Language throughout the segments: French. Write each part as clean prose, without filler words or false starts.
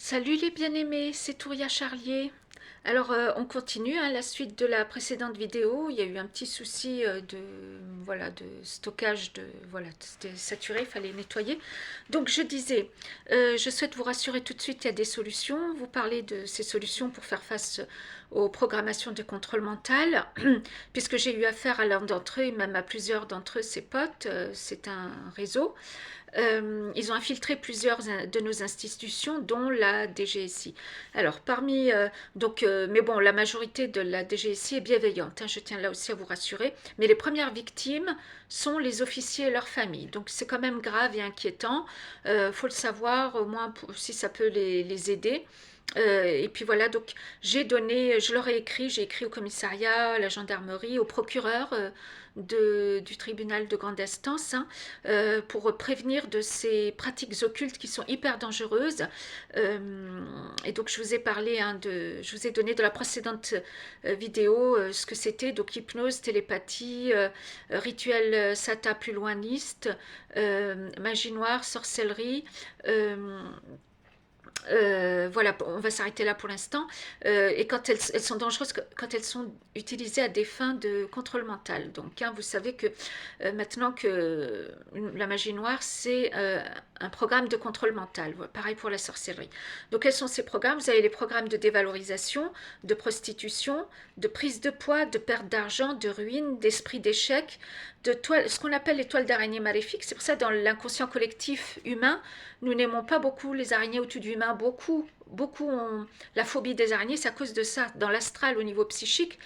Salut les bien-aimés, c'est Touria Charlier. Alors on continue la suite de la précédente vidéo. Il y a eu un petit souci de stockage voilà, c'était saturé, il fallait nettoyer. Donc je disais, je souhaite vous rassurer tout de suite, il y a des solutions. Vous parlez de ces solutions pour faire face aux programmations de contrôle mental, puisque j'ai eu affaire à l'un d'entre eux, même à plusieurs d'entre eux, ses potes. C'est un réseau. Ils ont infiltré plusieurs de nos institutions, dont la DGSI. Alors, mais bon, la majorité de la DGSI est bienveillante, je tiens là aussi à vous rassurer, mais les premières victimes sont les officiers et leurs familles. Donc, c'est quand même grave et inquiétant. Faut le savoir, au moins si ça peut les aider. Et puis voilà, donc je leur ai écrit, j'ai écrit au commissariat, à la gendarmerie, au procureur du tribunal de grande instance, pour prévenir de ces pratiques occultes qui sont hyper dangereuses. Et donc je vous ai parlé, je vous ai donné de la précédente vidéo ce que c'était, donc hypnose, télépathie, rituel sata plus loiniste, magie noire, sorcellerie. Voilà, on va s'arrêter là pour l'instant. Et quand elles sont dangereuses, quand elles sont utilisées à des fins de contrôle mental. Donc, vous savez que maintenant que la magie noire, c'est un programme de contrôle mental. Voilà, pareil pour la sorcellerie. Donc, quels sont ces programmes? Vous avez les programmes de dévalorisation, de prostitution, de prise de poids, de perte d'argent, de ruine, d'esprit d'échec, ce qu'on appelle les toiles d'araignée maléfiques. C'est pour ça, dans l'inconscient collectif humain, nous n'aimons pas beaucoup les araignées au-dessus du humain. Beaucoup ont la phobie des araignées, c'est à cause de ça. Dans l'astral, au niveau psychique,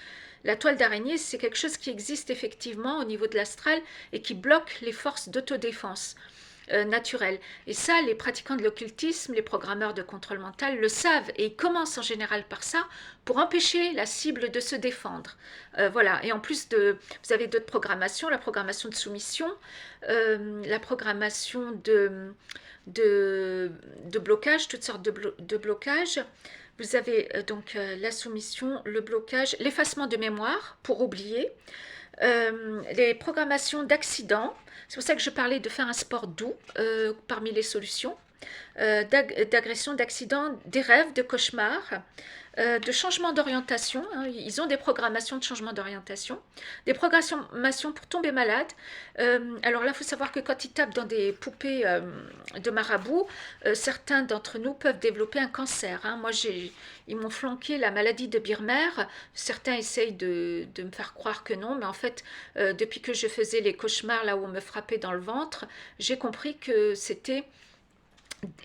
la toile d'araignée, c'est quelque chose qui existe effectivement au niveau de l'astral et qui bloque les forces d'autodéfense naturelles. Et ça, les pratiquants de l'occultisme, les programmeurs de contrôle mental le savent, et ils commencent en général par ça pour empêcher la cible de se défendre. Voilà. Et en plus vous avez d'autres programmations, la programmation de soumission, la programmation de blocage, toutes sortes de blocages. Vous avez la soumission, le blocage, l'effacement de mémoire pour oublier, les programmations d'accidents. C'est pour ça que je parlais de faire un sport doux parmi les solutions. D'agression, d'accidents, des rêves, de cauchemars, de changement d'orientation. Ils ont des programmations de changement d'orientation, des programmations pour tomber malade. Alors là, il faut savoir que quand ils tapent dans des poupées de marabout, certains d'entre nous peuvent développer un cancer. Moi, ils m'ont flanqué la maladie de Birmer. Certains essayent de me faire croire que non, mais en fait, depuis que je faisais les cauchemars là où on me frappait dans le ventre, j'ai compris que c'était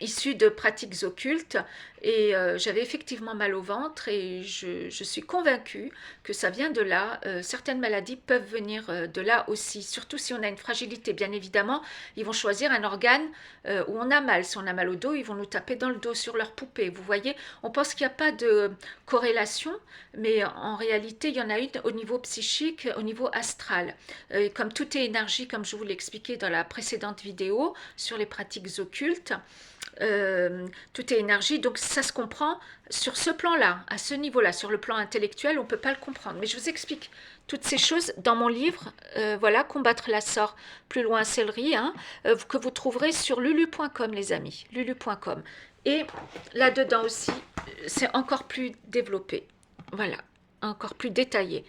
issus de pratiques occultes, et j'avais effectivement mal au ventre, et je suis convaincue que ça vient de là. Certaines maladies peuvent venir de là aussi, surtout si on a une fragilité. Bien évidemment, ils vont choisir un organe où on a mal. Si on a mal au dos, ils vont nous taper dans le dos sur leur poupée. Vous voyez, on pense qu'il n'y a pas de corrélation, mais en réalité, il y en a une au niveau psychique, au niveau astral. Comme tout est énergie, comme je vous l'ai expliqué dans la précédente vidéo sur les pratiques occultes, tout est énergie, donc ça se comprend sur ce plan-là, à ce niveau-là. Sur le plan intellectuel, on ne peut pas le comprendre. Mais je vous explique toutes ces choses dans mon livre, voilà, Combattre la sort, plus loin céleri, que vous trouverez sur lulu.com, les amis, lulu.com. Et là-dedans aussi, c'est encore plus développé, voilà, encore plus détaillé.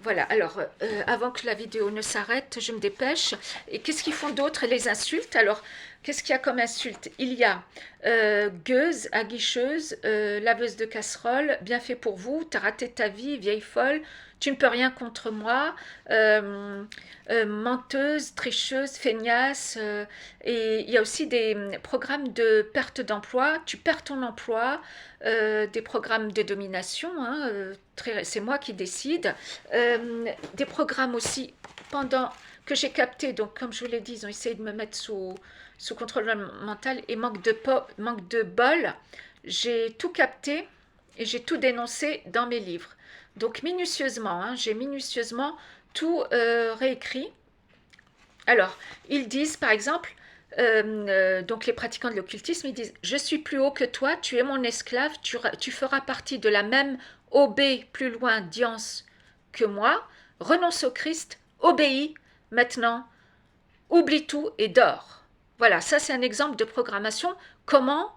Voilà, alors avant que la vidéo ne s'arrête, je me dépêche. Et qu'est-ce qu'ils font d'autre? Les insultes. Alors, qu'est-ce qu'il y a comme insulte? Il y a gueuse, aguicheuse, laveuse de casserole, bien fait pour vous, t'as raté ta vie, vieille folle, tu ne peux rien contre moi, menteuse, tricheuse, feignasse. Et il y a aussi des programmes de perte d'emploi, tu perds ton emploi, des programmes de domination, c'est moi qui décide, des programmes aussi pendant que j'ai capté. Donc comme je vous l'ai dit, ils ont essayé de me mettre sous contrôle mental, et manque de bol, j'ai tout capté et j'ai tout dénoncé dans mes livres. Donc minutieusement, j'ai minutieusement tout réécrit. Alors, ils disent par exemple, donc les pratiquants de l'occultisme, ils disent: je suis plus haut que toi, tu es mon esclave, tu feras partie de la même obé plus loin diance que moi, renonce au Christ, obéis maintenant, oublie tout et dors. Voilà, ça c'est un exemple de programmation. Comment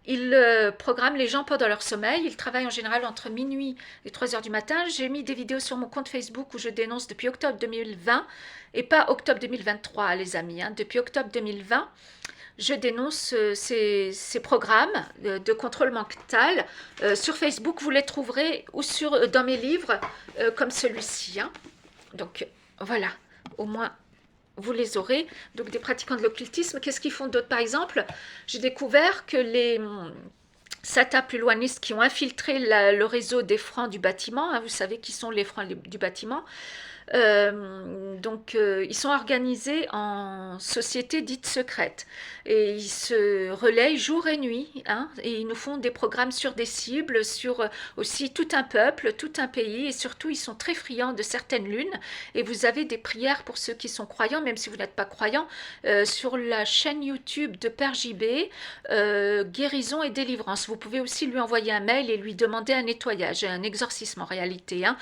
Il programme les gens pendant leur sommeil. Il travaille en général entre minuit et 3 heures du matin. J'ai mis des vidéos sur mon compte Facebook où je dénonce depuis octobre 2020 et pas octobre 2023, les amis. Hein. Depuis octobre 2020, je dénonce ces programmes de contrôle mental. Sur Facebook, vous les trouverez ou dans mes livres comme celui-ci. Hein. Donc voilà, au moins vous les aurez. Donc des pratiquants de l'occultisme, qu'est-ce qu'ils font d'autre? Par exemple, j'ai découvert que les Sata Puluanistes qui ont infiltré le réseau des francs du bâtiment, hein, vous savez qui sont les francs du bâtiment, ils sont organisés en sociétés dites secrètes et ils se relayent jour et nuit, hein, et ils nous font des programmes sur des cibles, sur aussi tout un peuple, tout un pays, et surtout ils sont très friands de certaines lunes, et vous avez des prières pour ceux qui sont croyants, même si vous n'êtes pas croyant, sur la chaîne YouTube de Père JB, guérison et délivrance. Vous pouvez aussi lui envoyer un mail et lui demander un nettoyage, un exorcisme en réalité, hein.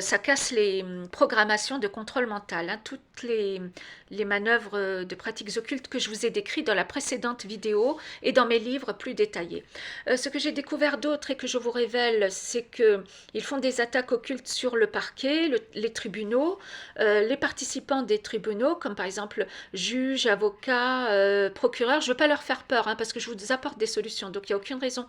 Ça casse les programmes de contrôle mental, hein, toutes les manœuvres de pratiques occultes que je vous ai décrites dans la précédente vidéo et dans mes livres plus détaillés. Ce que j'ai découvert d'autre et que je vous révèle, c'est qu'ils font des attaques occultes sur le parquet, les tribunaux, les participants des tribunaux, comme par exemple juges, avocats, procureurs. Je ne veux pas leur faire peur, hein, parce que je vous apporte des solutions, donc il n'y a aucune raison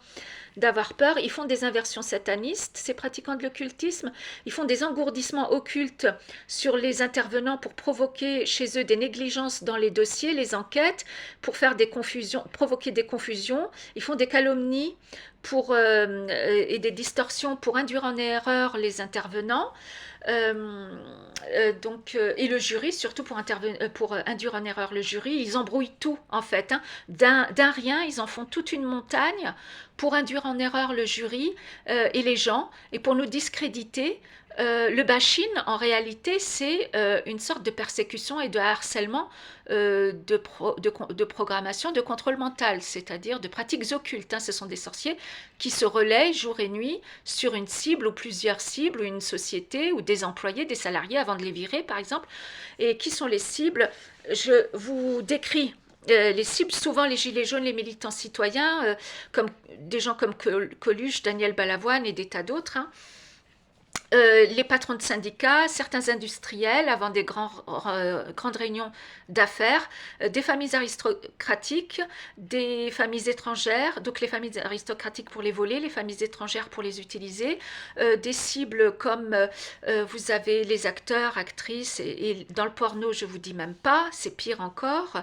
d'avoir peur. Ils font des inversions satanistes, ces pratiquants de l'occultisme. Ils font des engourdissements occultes sur les intervenants pour provoquer chez eux des négligences dans les dossiers, les enquêtes, pour faire des confusions, provoquer des confusions. Ils font des calomnies et des distorsions pour induire en erreur les intervenants. Et le jury, surtout pour induire en erreur le jury, ils embrouillent tout en fait, hein. D'un rien, ils en font toute une montagne pour induire en erreur le jury et les gens, et pour nous discréditer. Le bashing, en réalité, c'est une sorte de persécution et de harcèlement de programmation, de contrôle mental, c'est-à-dire de pratiques occultes, hein. Ce sont des sorciers qui se relaient jour et nuit sur une cible ou plusieurs cibles, ou une société, ou des employés, des salariés, avant de les virer, par exemple. Et qui sont les cibles? Je vous décris les cibles, souvent les gilets jaunes, les militants citoyens, comme des gens comme Coluche, Daniel Balavoine et des tas d'autres, hein. Les patrons de syndicats, certains industriels avant des grandes réunions d'affaires, des familles aristocratiques, des familles étrangères, donc les familles aristocratiques pour les voler, les familles étrangères pour les utiliser, des cibles comme vous avez les acteurs, actrices, et dans le porno je vous dis même pas, c'est pire encore,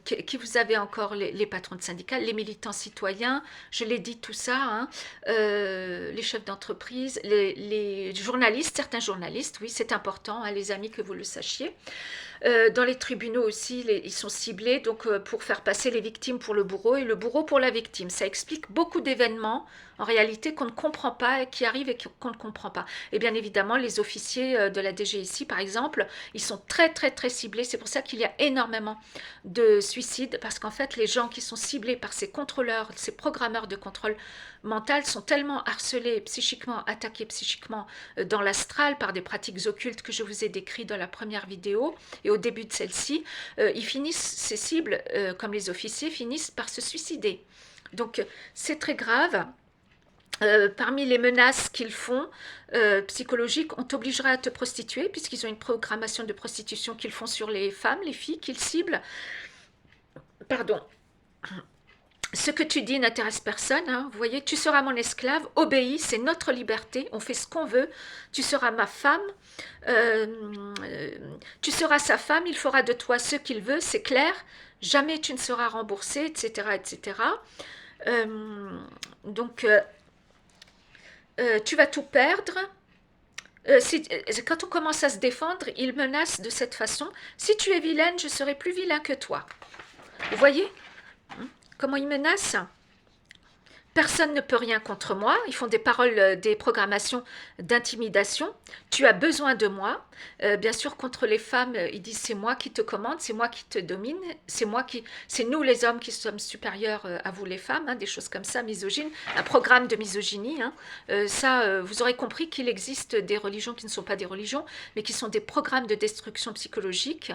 qui vous avez encore les patrons de syndicats, les militants citoyens, je l'ai dit tout ça, hein, les chefs d'entreprise, les journalistes, certains journalistes, oui, c'est important, hein, les amis, que vous le sachiez. Dans les tribunaux aussi, ils sont ciblés donc, pour faire passer les victimes pour le bourreau et le bourreau pour la victime. Ça explique beaucoup d'événements, en réalité, qu'on ne comprend pas, qui arrivent et qu'on ne comprend pas. Et bien évidemment, les officiers de la DGSI, par exemple, ils sont très, très, très ciblés. C'est pour ça qu'il y a énormément de suicides, parce qu'en fait, les gens qui sont ciblés par ces contrôleurs, ces programmeurs de contrôle mental sont tellement harcelés psychiquement, attaqués psychiquement dans l'astral par des pratiques occultes que je vous ai décrites dans la première vidéo et au début de celle-ci, ces cibles, comme les officiers, finissent par se suicider. Donc c'est très grave. Parmi les menaces qu'ils font, psychologiques, on t'obligera à te prostituer, puisqu'ils ont une programmation de prostitution qu'ils font sur les femmes, les filles qu'ils ciblent. Pardon. Ce que tu dis n'intéresse personne, hein. Vous voyez, tu seras mon esclave, obéis, c'est notre liberté, on fait ce qu'on veut, tu seras ma femme, tu seras sa femme, il fera de toi ce qu'il veut, c'est clair, jamais tu ne seras remboursé, etc. etc. Tu vas tout perdre. Quand on commence à se défendre, il menace de cette façon, si tu es vilaine, je serai plus vilain que toi. Vous voyez comment il menace? personne ne peut rien contre moi. Ils font des paroles, des programmations d'intimidation. Tu as besoin de moi. Bien sûr, contre les femmes, ils disent c'est moi qui te commande, c'est moi qui te domine, c'est nous les hommes qui sommes supérieurs à vous les femmes, hein, des choses comme ça, misogynes, un programme de misogynie. Hein. Vous aurez compris qu'il existe des religions qui ne sont pas des religions, mais qui sont des programmes de destruction psychologique,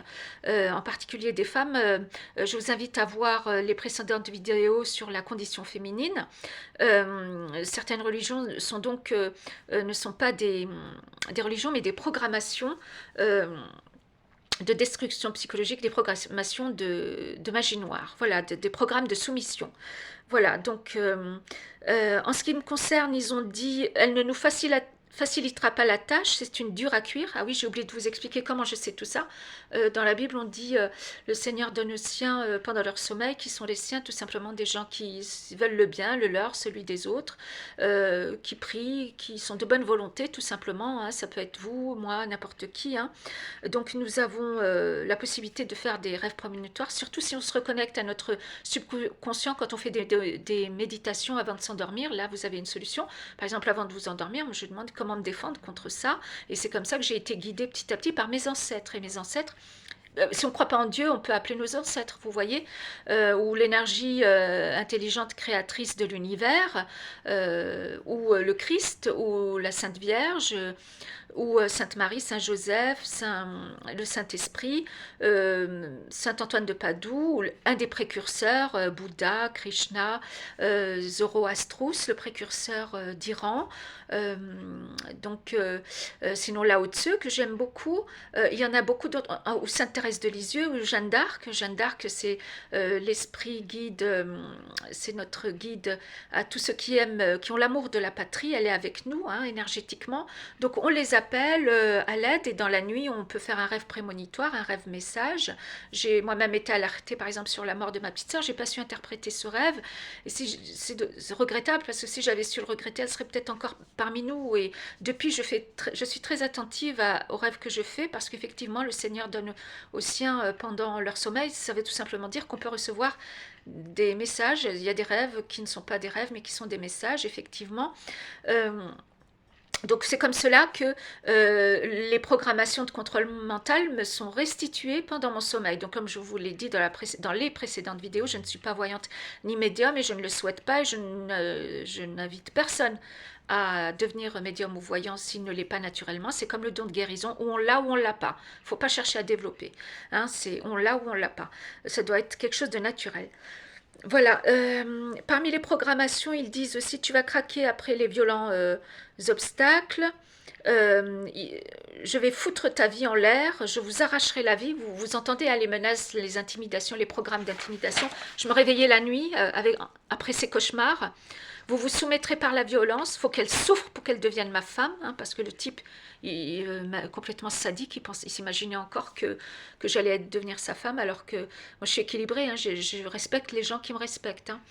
en particulier des femmes. Je vous invite à voir les précédentes vidéos sur la condition féminine. Certaines religions sont donc, ne sont pas des religions, mais des programmations de destruction psychologique, des programmations de magie noire, voilà, des programmes de soumission. Voilà, donc en ce qui me concerne, ils ont dit, elle ne nous facilitera pas la tâche, c'est une dure à cuire. Ah oui, j'ai oublié de vous expliquer comment je sais tout ça. Dans la Bible, on dit le Seigneur donne aux siens pendant leur sommeil, qui sont les siens, tout simplement des gens qui veulent le bien, le leur, celui des autres, qui prient, qui sont de bonne volonté, tout simplement. Hein, ça peut être vous, moi, n'importe qui. Hein. Donc nous avons la possibilité de faire des rêves prémonitoires, surtout si on se reconnecte à notre subconscient quand on fait des méditations avant de s'endormir. Là, vous avez une solution. Par exemple, avant de vous endormir, moi, je demande comment me défendre contre ça. Et c'est comme ça que j'ai été guidée petit à petit par mes ancêtres. Et mes ancêtres, si on ne croit pas en Dieu, on peut appeler nos ancêtres, vous voyez, ou l'énergie intelligente créatrice de l'univers, ou le Christ, ou la Sainte Vierge, ou Sainte Marie, Saint Joseph, le Saint-Esprit, Saint Antoine de Padoue, un des précurseurs, Bouddha, Krishna, Zoroastrus, le précurseur d'Iran, sinon Lao Tzu, que j'aime beaucoup. Il y en a beaucoup d'autres, ou Sainte Thérèse de Lisieux, ou Jeanne d'Arc. Jeanne d'Arc, c'est l'esprit guide, c'est notre guide à tous ceux qui aiment, qui ont l'amour de la patrie. Elle est avec nous, hein, énergétiquement. Donc on les appelle à l'aide, et dans la nuit, on peut faire un rêve prémonitoire, un rêve message. J'ai moi-même été alertée, par exemple, sur la mort de ma petite sœur. J'ai pas su interpréter ce rêve. Et c'est regrettable, parce que si j'avais su le regretter, elle serait peut-être encore parmi nous. Et depuis, je suis très attentive aux rêves que je fais, parce qu'effectivement, le Seigneur donne aux siens pendant leur sommeil. Ça veut tout simplement dire qu'on peut recevoir des messages. Il y a des rêves qui ne sont pas des rêves, mais qui sont des messages, effectivement. Donc c'est comme cela que les programmations de contrôle mental me sont restituées pendant mon sommeil. Donc comme je vous l'ai dit dans les précédentes vidéos, je ne suis pas voyante ni médium, et je ne le souhaite pas, et je n'invite personne à devenir médium ou voyant s'il ne l'est pas naturellement. C'est comme le don de guérison, où on l'a ou on l'a pas. Il ne faut pas chercher à développer. Hein, c'est on l'a ou on l'a pas. Ça doit être quelque chose de naturel. Voilà, parmi les programmations, ils disent aussi tu vas craquer après les violents obstacles, euh, je vais foutre ta vie en l'air, je vous arracherai la vie. Vous entendez hein, les menaces, les intimidations, les programmes d'intimidation. Je me réveillais la nuit après ces cauchemars. Vous vous soumettrez par la violence, il faut qu'elle souffre pour qu'elle devienne ma femme, hein, parce que le type complètement sadique, il s'imaginait encore que j'allais devenir sa femme, alors que moi je suis équilibrée, hein, je respecte les gens qui me respectent. Hein.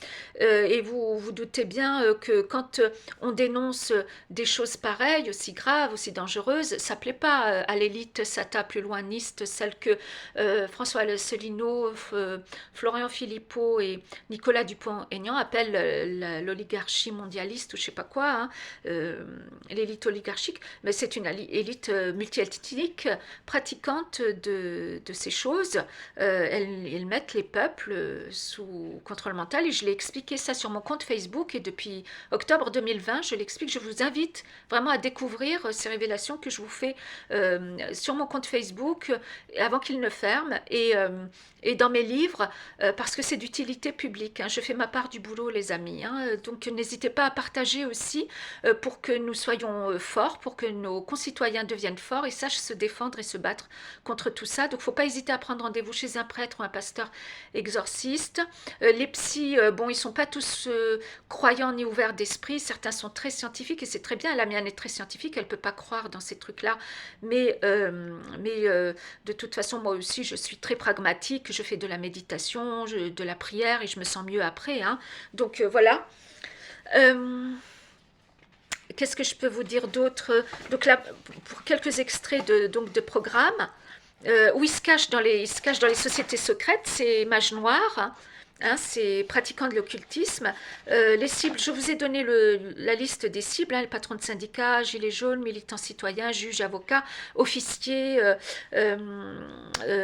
Et vous doutez bien que quand on dénonce des choses pareilles, aussi graves, aussi dangereuses, ça ne plaît pas à l'élite sata plus loiniste, celle que François Asselineau, Florian Philippot et Nicolas Dupont-Aignan appellent l'oligarchie mondialiste ou je ne sais pas quoi, hein, l'élite oligarchique, mais c'est une élite multiethnique pratiquante de ces choses. Elles mettent les peuples sous contrôle mental, et je l'ai expliqué ça sur mon compte Facebook, et depuis octobre 2020, je l'explique. Je vous invite vraiment à découvrir ces révélations que je vous fais sur mon compte Facebook avant qu'il ne ferme, et dans mes livres, parce que c'est d'utilité publique. Hein. Je fais ma part du boulot, les amis. Hein. Donc n'hésitez pas à partager aussi pour que nous soyons forts, pour que nos concitoyens deviennent forts et sachent se défendre et se battre contre tout ça. Donc il ne faut pas hésiter à prendre rendez-vous chez un prêtre ou un pasteur exorciste. Les psys, bon, ils ne sont pas tous croyants ni ouverts d'esprit. Certains sont très scientifiques, et c'est très bien. La mienne est très scientifique, elle ne peut pas croire dans ces trucs-là. Mais de toute façon, moi aussi, je suis très pragmatique. Je fais de la méditation, de la prière, et je me sens mieux après. Hein. Donc voilà. Qu'est-ce que je peux vous dire d'autre? Donc là, pour quelques extraits de programmes, où ils se cachent dans les sociétés secrètes, ces mages noirs. Hein. hein, c'est pratiquants de l'occultisme. Les cibles, je vous ai donné la liste des cibles, hein, les patrons de syndicats, gilets jaunes, militants citoyens, juges, avocats, officiers,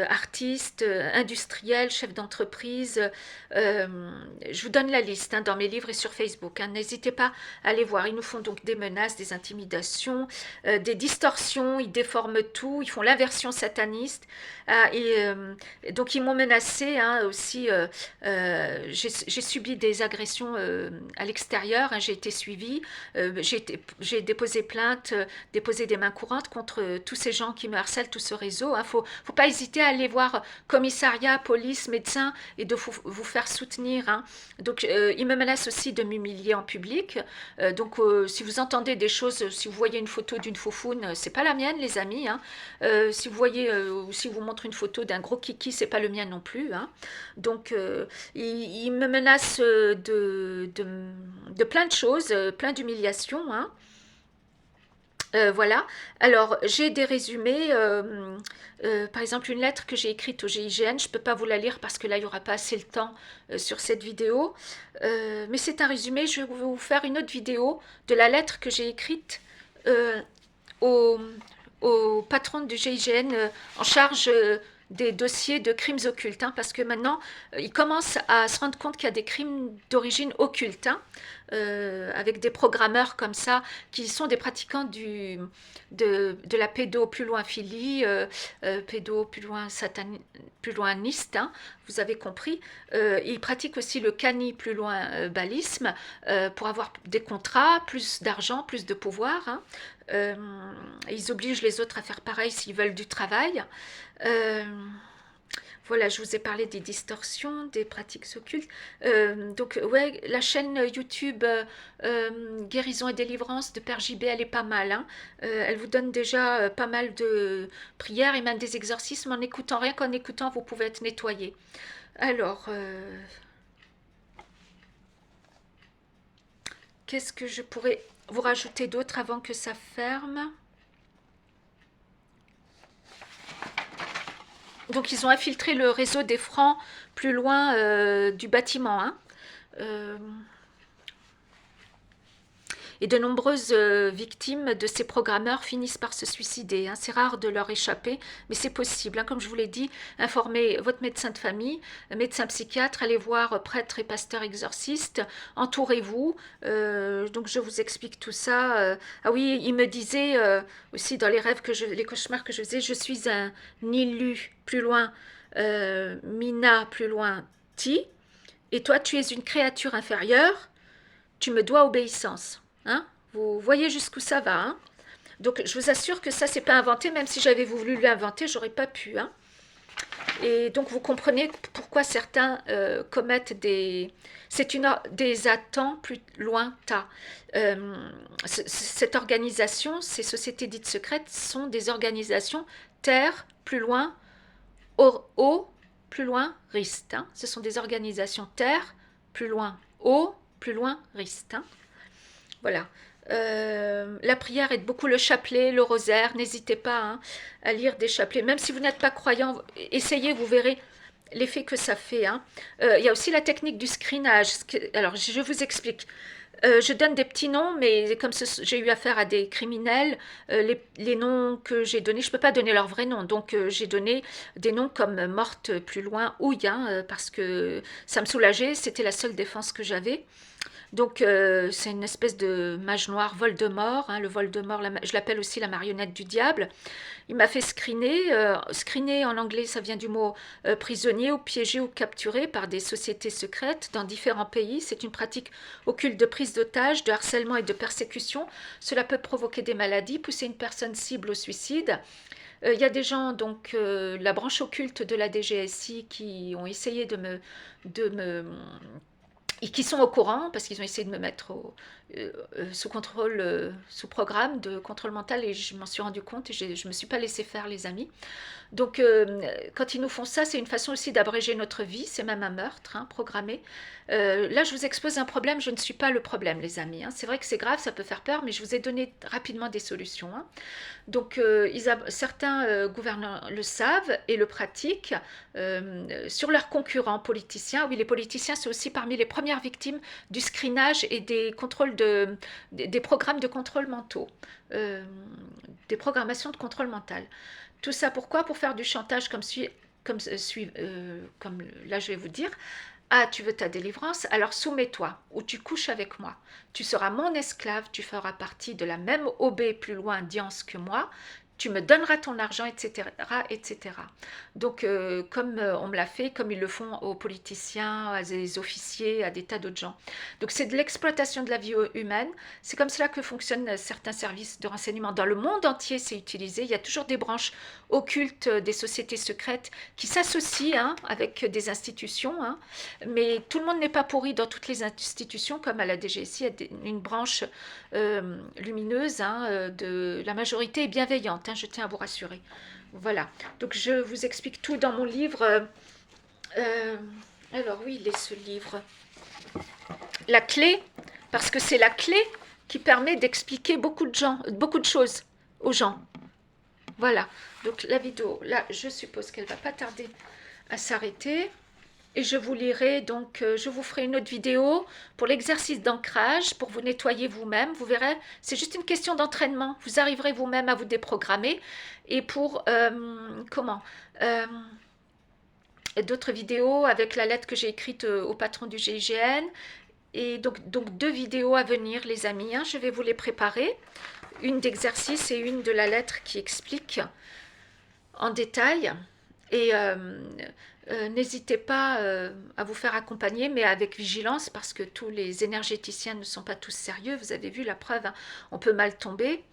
artistes, industriels, chefs d'entreprise. Je vous donne la liste, hein, dans mes livres et sur Facebook, hein. N'hésitez pas à aller voir. Ils nous font donc des menaces, des intimidations, des distorsions, ils déforment tout, ils font l'inversion sataniste. Donc ils m'ont menacé, hein, aussi. J'ai subi des agressions à l'extérieur, hein, j'ai été suivie, j'ai déposé plainte, déposé des mains courantes contre tous ces gens qui me harcèlent, tout ce réseau. Il ne faut pas hésiter à aller voir commissariat, police, médecin et de vous faire soutenir, hein. Donc ils me menacent aussi de m'humilier en public. Si vous entendez des choses, si vous voyez une photo d'une foufoune, c'est pas la mienne, les amis, hein. Si vous voyez ou si vous montre une photo d'un gros kiki, c'est pas le mien non plus, hein. Donc il me menace de plein de choses, plein d'humiliations, hein. Voilà. Alors, j'ai des résumés. Par exemple, une lettre que j'ai écrite au GIGN. Je ne peux pas vous la lire parce que là, il n'y aura pas assez le temps sur cette vidéo. Mais c'est un résumé. Je vais vous faire une autre vidéo de la lettre que j'ai écrite au, au patron du GIGN en charge des dossiers de crimes occultes, hein, parce que maintenant, ils commencent à se rendre compte qu'il y a des crimes d'origine occulte, hein, avec des programmeurs comme ça, qui sont des pratiquants de la pédo plus loin philie, pédo plus loin plus loiniste, hein, vous avez compris. Ils pratiquent aussi le cani plus loin balisme, pour avoir des contrats, plus d'argent, plus de pouvoir, hein. Ils obligent les autres à faire pareil s'ils veulent du travail. Euh, voilà, je vous ai parlé des distorsions, des pratiques occultes. Donc, ouais, la chaîne YouTube Guérison et Délivrance de Père JB, elle est pas mal, hein. Elle vous donne déjà pas mal de prières et même des exorcismes. En écoutant, rien qu'en écoutant, vous pouvez être nettoyé. Alors, qu'est-ce que je pourrais vous rajouter d'autre avant que ça ferme? Donc ils ont infiltré le réseau des francs plus loin du bâtiment, hein. Euh, et de nombreuses victimes de ces programmeurs finissent par se suicider, hein. C'est rare de leur échapper, mais c'est possible, hein. Comme je vous l'ai dit, informez votre médecin de famille, médecin psychiatre, allez voir prêtre et pasteur exorciste, entourez-vous. Donc je vous explique tout ça. Ah oui, il me disait aussi dans les rêves, les cauchemars que je faisais, je suis un Nilu plus loin, Mina plus loin, Ti, et toi tu es une créature inférieure, tu me dois obéissance. Hein, vous voyez jusqu'où ça va, hein. Donc je vous assure que ça, c'est pas inventé, même si j'avais voulu l'inventer, j'aurais pas pu, hein. Et donc vous comprenez pourquoi certains commettent des attentes plus lointains. Cette organisation, ces sociétés dites secrètes, sont des organisations terre, plus loin, eau, plus loin, risque, hein. Ce sont des organisations terre, plus loin, eau, plus loin, risque, hein. Voilà. La prière aide beaucoup, le chapelet, le rosaire. N'hésitez pas, hein, à lire des chapelets. Même si vous n'êtes pas croyant, essayez, vous verrez l'effet que ça fait, hein. Il y a aussi la technique du screenage. Alors, je vous explique. Je donne des petits noms, mais comme j'ai eu affaire à des criminels, les noms que j'ai donnés, je ne peux pas donner leur vrai nom. Donc, j'ai donné des noms comme Morte plus loin, Ouille, hein, parce que ça me soulageait. C'était la seule défense que j'avais. Donc c'est une espèce de mage noir Voldemort, hein, le Voldemort, je l'appelle aussi la marionnette du diable. Il m'a fait screener. Screener en anglais, ça vient du mot prisonnier ou piégé ou capturé par des sociétés secrètes dans différents pays. C'est une pratique occulte de prise d'otage, de harcèlement et de persécution. Cela peut provoquer des maladies, pousser une personne cible au suicide. Il y a des gens, donc la branche occulte de la DGSI, qui ont essayé de me et qui sont au courant parce qu'ils ont essayé de me mettre sous contrôle, sous programme de contrôle mental et je m'en suis rendu compte et je ne me suis pas laissé faire les amis. Donc quand ils nous font ça, c'est une façon aussi d'abréger notre vie, c'est même un meurtre hein, programmé. Là, je vous expose un problème, je ne suis pas le problème, les amis. Hein. C'est vrai que c'est grave, ça peut faire peur, mais je vous ai donné rapidement des solutions. Hein. Donc certains gouvernants le savent et le pratiquent sur leurs concurrents politiciens. Oui, les politiciens sont aussi parmi les premières victimes du screenage et des contrôles des programmes de contrôle mentaux, des programmations de contrôle mental. Tout ça pourquoi? Pour faire du chantage comme là je vais vous dire. Ah, tu veux ta délivrance? Alors soumets-toi, ou tu couches avec moi. Tu seras mon esclave, tu feras partie de la même aubée plus loin d'Iance que moi, tu me donneras ton argent, etc. etc. Donc, comme on me l'a fait, comme ils le font aux politiciens, à des officiers, à des tas d'autres gens. Donc, c'est de l'exploitation de la vie humaine. C'est comme cela que fonctionnent certains services de renseignement. Dans le monde entier, c'est utilisé. Il y a toujours des branches occultes, des sociétés secrètes qui s'associent hein, avec des institutions. Hein. Mais tout le monde n'est pas pourri dans toutes les institutions, comme à la DGSI, il y a une branche lumineuse hein, de la majorité est bienveillante. Hein, je tiens à vous rassurer. Voilà. Donc je vous explique tout dans mon livre. Alors oui, il est ce livre. La clé, parce que c'est la clé qui permet d'expliquer beaucoup de choses aux gens. Voilà. Donc la vidéo, là, je suppose qu'elle va pas tarder à s'arrêter. Et je vous lirai, donc je vous ferai une autre vidéo pour l'exercice d'ancrage, pour vous nettoyer vous-même. Vous verrez, c'est juste une question d'entraînement. Vous arriverez vous-même à vous déprogrammer. Et pour, d'autres vidéos avec la lettre que j'ai écrite au patron du GIGN. Et donc 2 vidéos à venir, les amis. Hein, je vais vous les préparer. Une d'exercice et une de la lettre qui explique en détail. Et n'hésitez pas à vous faire accompagner, mais avec vigilance, parce que tous les énergéticiens ne sont pas tous sérieux. Vous avez vu la preuve, hein, on peut mal tomber.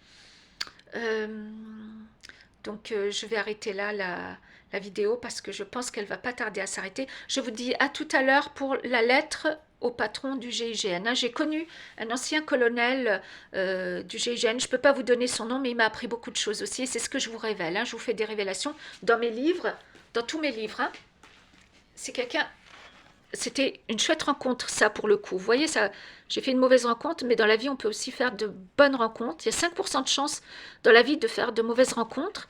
Donc je vais arrêter là la vidéo, parce que je pense qu'elle ne va pas tarder à s'arrêter. Je vous dis à tout à l'heure pour la lettre au patron du GIGN. Hein. J'ai connu un ancien colonel du GIGN, je ne peux pas vous donner son nom, mais il m'a appris beaucoup de choses aussi, et c'est ce que je vous révèle. Hein. Je vous fais des révélations dans mes livres, dans tous mes livres. Hein. C'est quelqu'un... C'était une chouette rencontre, ça, pour le coup. Vous voyez, ça, j'ai fait une mauvaise rencontre, mais dans la vie, on peut aussi faire de bonnes rencontres. Il y a 5% de chance dans la vie de faire de mauvaises rencontres.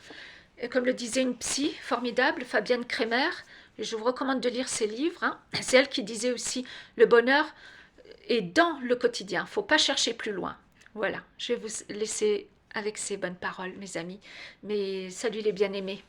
Et comme le disait une psy formidable, Fabienne Kremer, je vous recommande de lire ses livres. Hein. C'est elle qui disait aussi, le bonheur est dans le quotidien. Il ne faut pas chercher plus loin. Voilà, je vais vous laisser avec ces bonnes paroles, mes amis. Mais salut les bien-aimés.